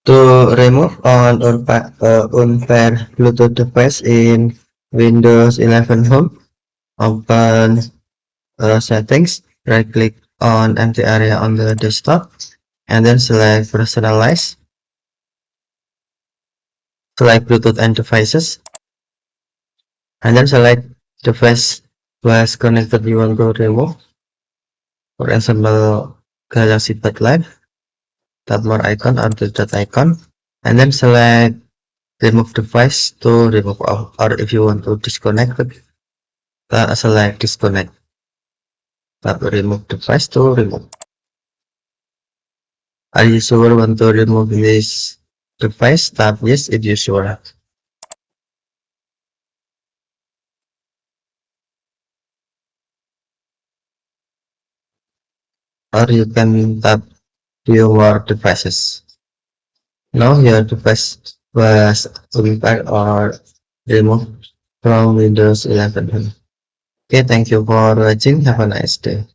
To remove unpair Bluetooth device in Windows 11 Home, open Settings, right-click on empty area on the desktop, and then select Personalize, select Bluetooth and Devices, and then select device was connected you want to remove. For example, Galaxy Pad Live, tap more icon or that icon, and then select remove device to remove all, or if you want to disconnect it, select disconnect. Tap remove device to remove. Are you sure want to remove this device? Tap yes if you sure. Or you can tap view more devices. Now your device was repaired or removed from Windows 11. Okay, thank you for watching. Have a nice day.